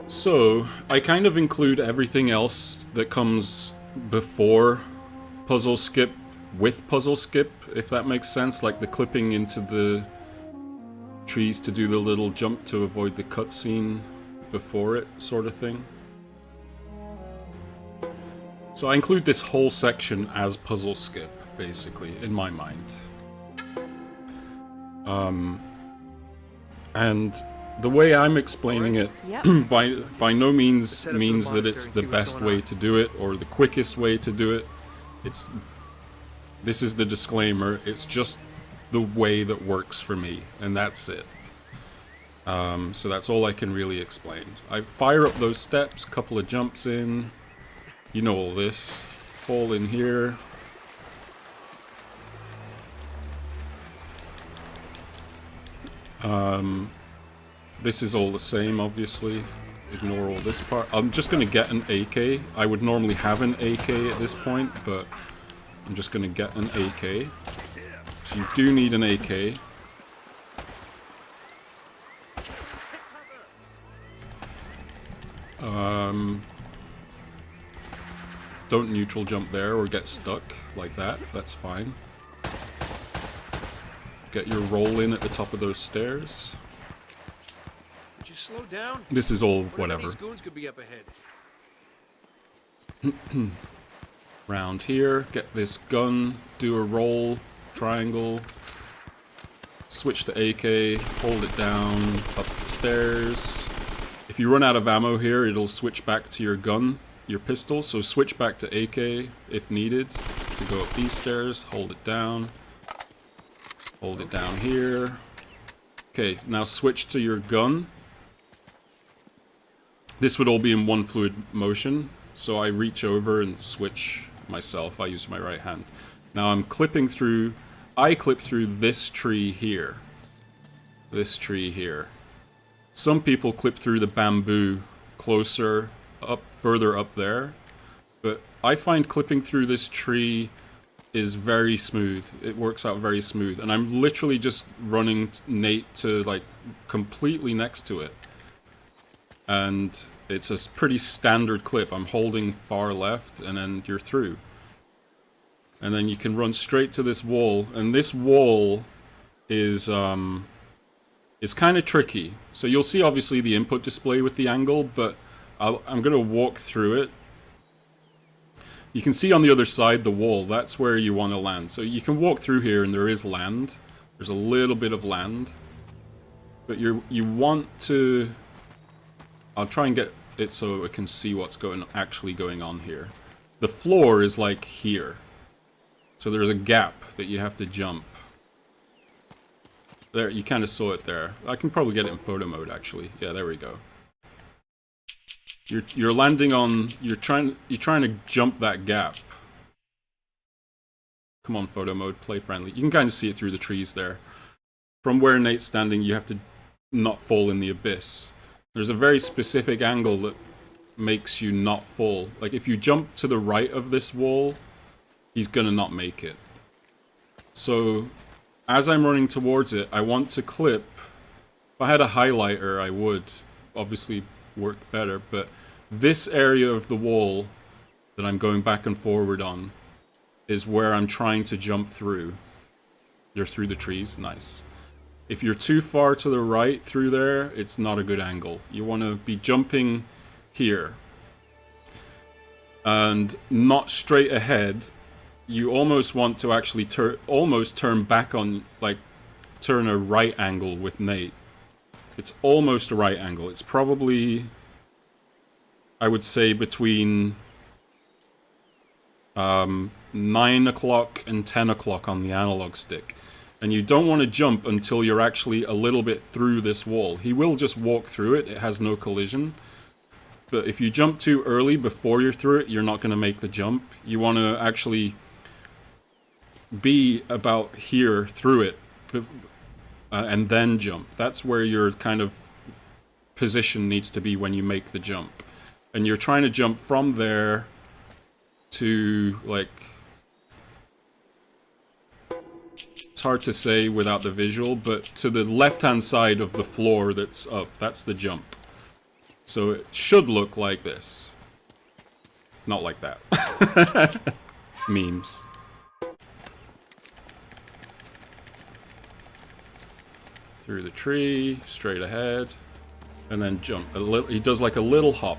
So, I kind of include everything else that comes before puzzle skip with puzzle skip, if that makes sense, like the clipping into the trees to do the little jump to avoid the cutscene before it, sort of thing. So I include this whole section as puzzle skip, basically, in my mind. And the way I'm explaining it by no means means that it's the best way to do it or the quickest way to do it. This is the disclaimer, it's just the way that works for me, and that's it. So that's all I can really explain. I fire up those steps, couple of jumps in, you know all this, fall in here. This is all the same, obviously. Ignore all this part. I'm just gonna get an AK. I would normally have an AK at this point, but I'm just gonna get an AK. So you do need an AK. Don't neutral jump there or get stuck like that. That's fine. Get your roll in at the top of those stairs. Would you slow down? This is all whatever. These goons could be up ahead. Round here, get this gun, do a roll, triangle, switch to AK, hold it down, up the stairs. If you run out of ammo here, it'll switch back to your gun, your pistol, so switch back to AK if needed to go up these stairs, hold it down. Hold it down here. Okay, now switch to your gun. This would all be in one fluid motion, so I reach over and switch myself. I use my right hand. Now I'm clipping through, I clip through this tree here. This tree here. Some people clip through the bamboo closer, up, further up there, but I find clipping through this tree is very smooth. It works out very smooth, and I'm literally just running Nate to like completely next to it, and it's a pretty standard clip. I'm holding far left, and then you're through, and then you can run straight to this wall, and this wall is kind of tricky. So you'll see obviously the input display with the angle, but I'm gonna walk through it. You can see on the other side the wall, that's where you want to land. So you can walk through here and there is land. There's a little bit of land. But you want to... I'll try and get it so I can see what's actually going on here. The floor is like here. So there's a gap that you have to jump. There, you kind of saw it there. I can probably get it in photo mode actually. Yeah, there we go. You're landing on, you're trying to jump that gap. Come on, photo mode, play friendly. You can kind of see it through the trees there. From where Nate's standing, you have to not fall in the abyss. There's a very specific angle that makes you not fall. Like if you jump to the right of this wall, he's gonna not make it. So as I'm running towards it, I want to clip. If I had a highlighter, I would obviously work better, but this area of the wall that I'm going back and forward on is where I'm trying to jump through. You're through the trees, nice. If you're too far to the right through there, it's not a good angle. You want to be jumping here. And not straight ahead. You almost want to actually almost turn back on, like, turn a right angle with Nate. It's almost a right angle. It's probably, I would say, between 9 o'clock and 10 o'clock on the analog stick. And you don't want to jump until you're actually a little bit through this wall. He will just walk through it. It has no collision. But if you jump too early before you're through it, you're not going to make the jump. You want to actually be about here through it. And then jump. That's where your kind of position needs to be when you make the jump. And you're trying to jump from there to, like, hard to say without the visual, but to the left-hand side of the floor that's up, that's the jump. So it should look like this. Not like that. Memes. Through the tree, straight ahead, and then jump. He does like a little hop.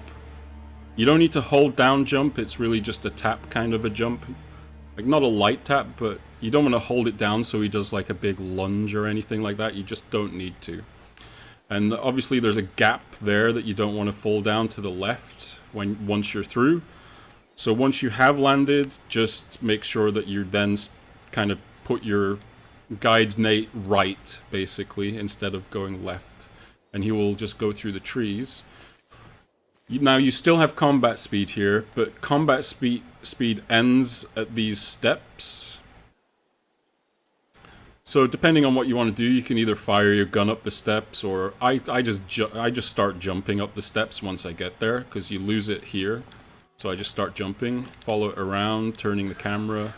You don't need to hold down jump, it's really just a tap kind of a jump. Like, not a light tap, but you don't want to hold it down so he does like a big lunge or anything like that. You just don't need to. And obviously there's a gap there that you don't want to fall down to the left once you're through. So once you have landed, just make sure that you then kind of put your guide Nate right, basically, instead of going left. And he will just go through the trees. Now, you still have combat speed here, but combat speed ends at these steps. So depending on what you want to do, you can either fire your gun up the steps, or I just start jumping up the steps once I get there, because you lose it here. So I just start jumping, follow it around, turning the camera.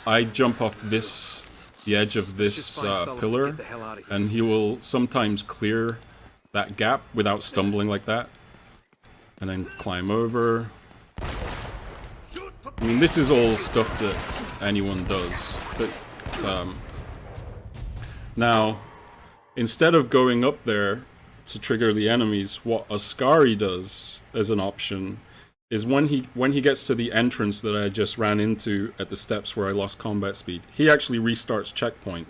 I jump off the edge of this pillar, and he will sometimes clear that gap without stumbling like that, and then climb over. I mean, this is all stuff that anyone does, but now, instead of going up there to trigger the enemies, what Ascari does as an option is when he gets to the entrance that I just ran into at the steps where I lost combat speed, he actually restarts checkpoint.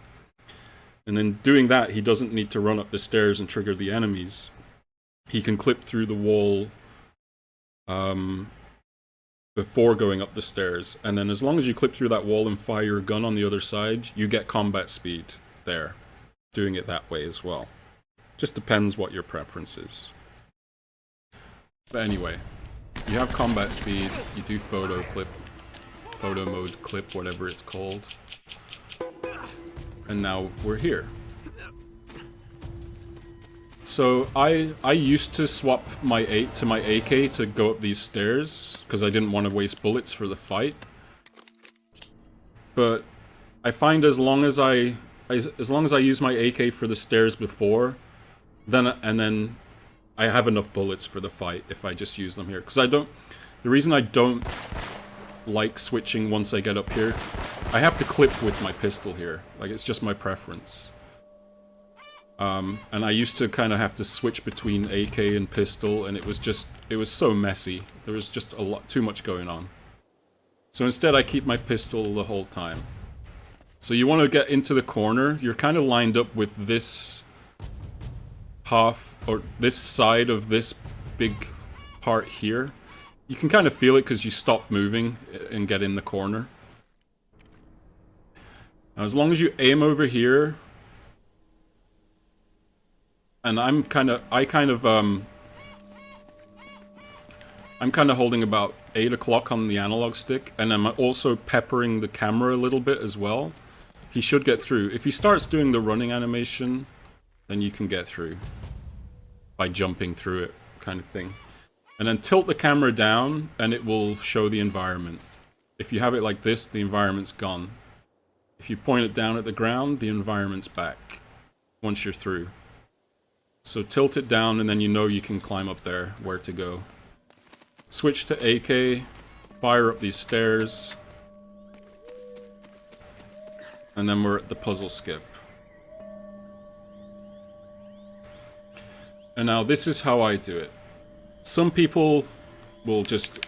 And in doing that, he doesn't need to run up the stairs and trigger the enemies. He can clip through the wall before going up the stairs. And then as long as you clip through that wall and fire your gun on the other side, you get combat speed there. Doing it that way as well. Just depends what your preference is. But anyway, you have combat speed, you do photo mode clip, whatever it's called. And now we're here. So I used to swap my AK to go up these stairs because I didn't want to waste bullets for the fight. But I find as long as I use my AK for the stairs before, then I have enough bullets for the fight if I just use them here. Because the reason I don't like switching once I get up here, I have to clip with my pistol here. Like, it's just my preference. And I used to kind of have to switch between AK and pistol, and it was so messy. There was just too much going on. So instead I keep my pistol the whole time. So you want to get into the corner, you're kind of lined up with this half, or this side of this big part here. You can kind of feel it because you stop moving and get in the corner. Now, as long as you aim over here, and I'm kind of holding about 8 o'clock on the analog stick, and I'm also peppering the camera a little bit as well. He should get through. If he starts doing the running animation, then you can get through by jumping through it, kind of thing. And then tilt the camera down, and it will show the environment. If you have it like this, the environment's gone. If you point it down at the ground, the environment's back once you're through. So tilt it down, and then you know you can climb up there, where to go. Switch to AK, fire up these stairs, and then we're at the puzzle skip. And now this is how I do it. Some people will just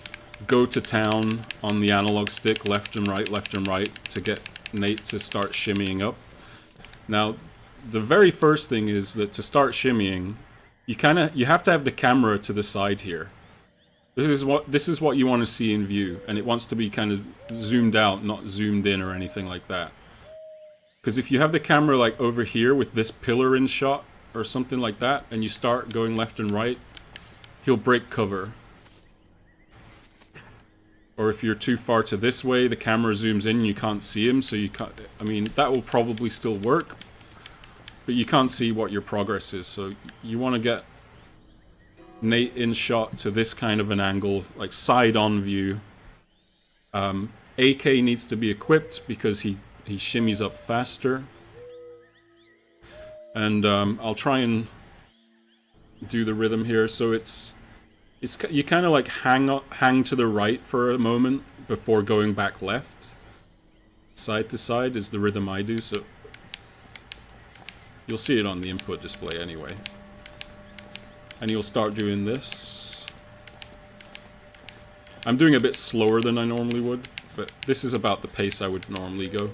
go to town on the analog stick, left and right, to get Nate to start shimmying up. Now, the very first thing is that to start shimmying, you have to have the camera to the side here. This is what you want to see in view, and it wants to be kind of zoomed out, not zoomed in or anything like that. Because if you have the camera like over here with this pillar in shot or something like that, and you start going left and right, he'll break cover. Or if you're too far to this way, the camera zooms in and you can't see him, so you can't... I mean, that will probably still work, but you can't see what your progress is, so you want to get Nate in shot to this kind of an angle, like side-on view. AK needs to be equipped because he shimmies up faster. And I'll try and do the rhythm here. So it's you kind of like hang to the right for a moment before going back left. Side to side is the rhythm I do, so you'll see it on the input display anyway. And you'll start doing this. I'm doing a bit slower than I normally would, but this is about the pace I would normally go.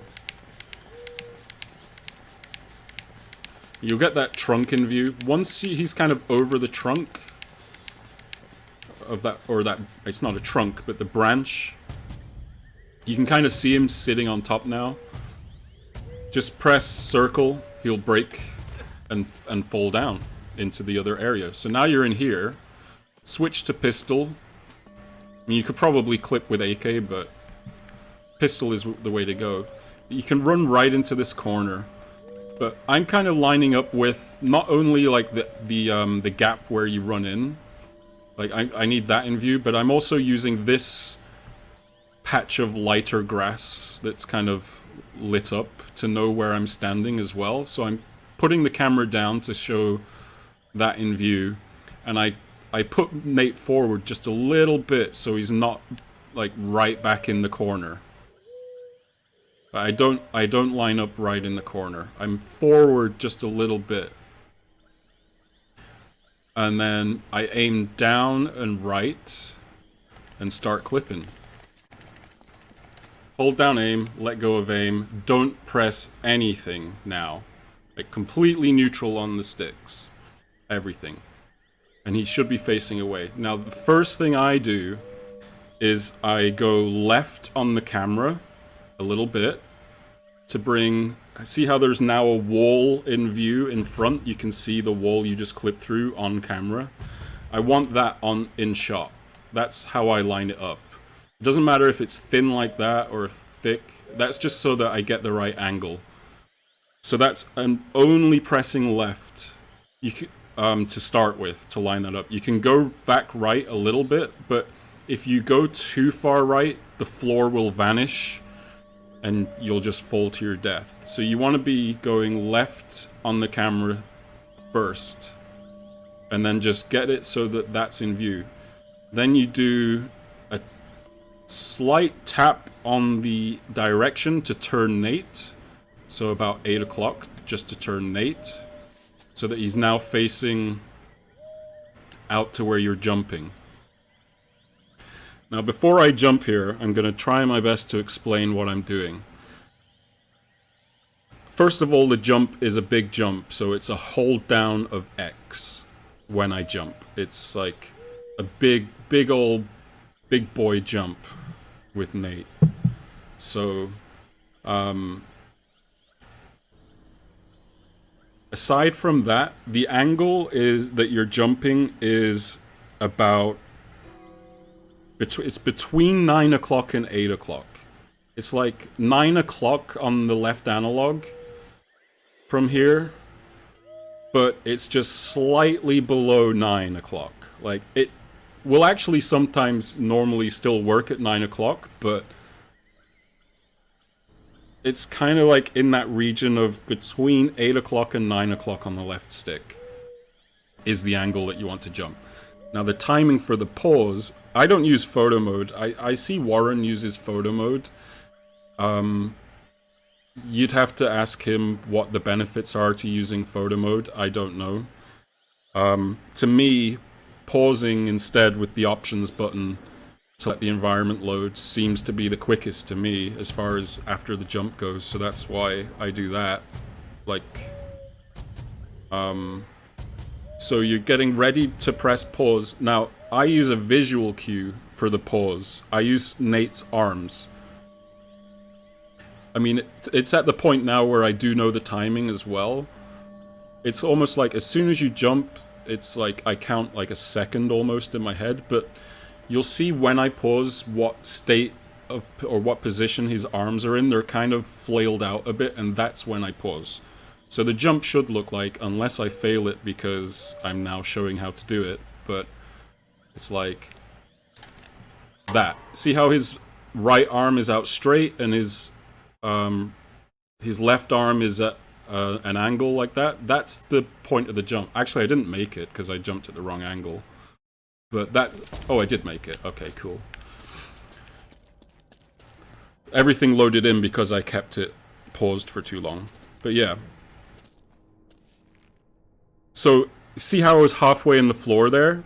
You'll get that trunk in view. Once he's kind of over the trunk of that, or that, it's not a trunk, but the branch, you can kind of see him sitting on top now. Just press circle, he'll break and fall down into the other area. So now you're in here. Switch to pistol. I mean, you could probably clip with AK, but pistol is the way to go. You can run right into this corner. But I'm kind of lining up with not only like the gap where you run in, like I need that in view, but I'm also using this patch of lighter grass that's kind of lit up to know where I'm standing as well. So I'm putting the camera down to show that in view, and I put Nate forward just a little bit so he's not like right back in the corner. I don't line up right in the corner. I'm forward just a little bit. And then I aim down and right and start clipping. Hold down aim, let go of aim. Don't press anything now. Like completely neutral on the sticks. Everything. And he should be facing away. Now the first thing I do is I go left on the camera a little bit to bring... See how there's now a wall in view in front? You can see the wall you just clipped through on camera. I want that in shot. That's how I line it up. It doesn't matter if it's thin like that or thick. That's just so that I get the right angle. So that's only pressing left you can, to start with, to line that up. You can go back right a little bit, but if you go too far right, the floor will vanish and you'll just fall to your death. So you want to be going left on the camera first, and then just get it so that that's in view. Then you do a slight tap on the direction to turn Nate, so about 8 o'clock, just to turn Nate, so that he's now facing out to where you're jumping. Now, before I jump here, I'm going to try my best to explain what I'm doing. First of all, the jump is a big jump, so it's a hold down of X when I jump. It's like a big boy jump with Nate. So, aside from that, the angle is that you're jumping is about... It's between 9 o'clock and 8 o'clock. It's like 9 o'clock on the left analog from here, but it's just slightly below 9 o'clock. Like, it will actually sometimes normally still work at 9 o'clock, but it's kind of like in that region of between 8 o'clock and 9 o'clock on the left stick is the angle that you want to jump. Now the timing for the pause, I don't use photo mode. I see Warren uses photo mode. You'd have to ask him what the benefits are to using photo mode. I don't know. To me, pausing instead with the options button to let the environment load seems to be the quickest to me as far as after the jump goes. So that's why I do that. Like, so you're getting ready to press pause. Now, I use a visual cue for the pause. I use Nate's arms. I mean, it's at the point now where I do know the timing as well. It's almost like as soon as you jump, it's like I count like a second almost in my head, but you'll see when I pause what state of, or what position his arms are in. They're kind of flailed out a bit, and that's when I pause. So the jump should look like, unless I fail it because I'm now showing how to do it, but it's like that. See how his right arm is out straight and his left arm is at an angle like that, that's the point of the jump. Actually, I didn't make it because I jumped at the wrong angle. But that... Oh, I did make it. Okay, cool. Everything loaded in because I kept it paused for too long. But yeah. So, see how I was halfway in the floor there?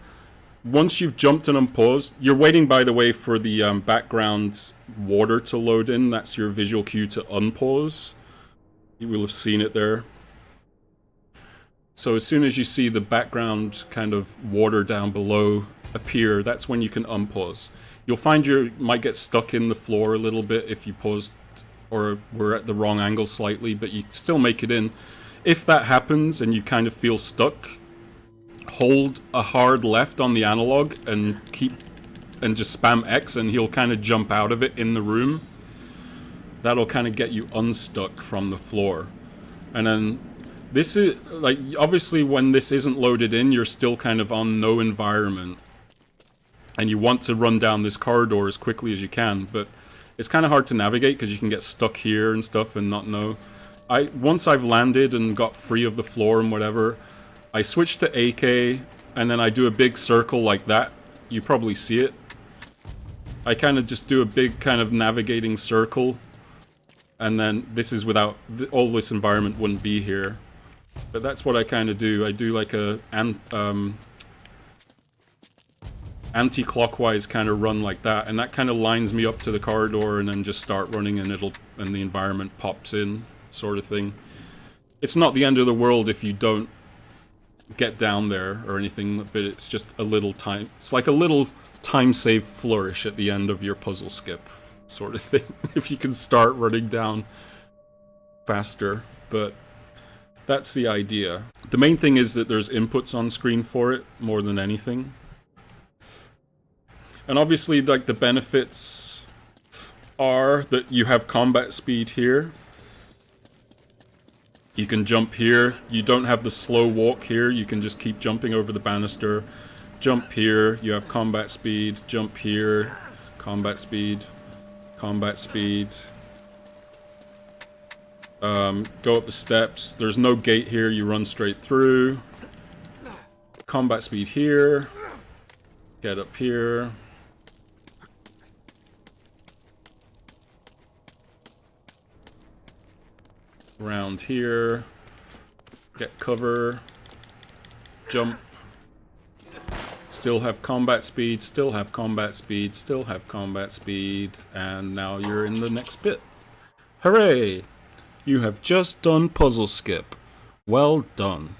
Once you've jumped and unpaused, you're waiting, by the way, for the background water to load in. That's your visual cue to unpause. You will have seen it there. So as soon as you see the background kind of water down below appear, that's when you can unpause. You'll find you might get stuck in the floor a little bit if you paused or were at the wrong angle slightly, but you still make it in. If that happens and you kind of feel stuck, hold a hard left on the analog and just spam X and he'll kind of jump out of it in the room. That'll kind of get you unstuck from the floor. And then this is, like, obviously when this isn't loaded in, you're still kind of on no environment. And you want to run down this corridor as quickly as you can, but it's kind of hard to navigate because you can get stuck here and stuff and not know. Once I've landed and got free of the floor and whatever, I switch to AK, and then I do a big circle like that. You probably see it. I kind of just do a big kind of navigating circle, and then this is without... all this environment wouldn't be here. But that's what I kind of do. I do like a anti-clockwise kind of run like that, and that kind of lines me up to the corridor, and then just start running, and the environment pops in, sort of thing. It's not the end of the world if you don't get down there or anything, but it's just a little time. It's like a little time-save flourish at the end of your puzzle skip, sort of thing. If you can start running down faster, but that's the idea. The main thing is that there's inputs on screen for it more than anything. And obviously, like, the benefits are that you have combat speed here. You can jump here. You don't have the slow walk here. You can just keep jumping over the banister. Jump here. You have combat speed. Jump here. Combat speed. Combat speed. Go up the steps. There's no gate here. You run straight through. Combat speed here. Get up here. Around here. Get cover. Jump. Still have combat speed, still have combat speed, still have combat speed, and now you're in the next bit. Hooray! You have just done puzzle skip. Well done.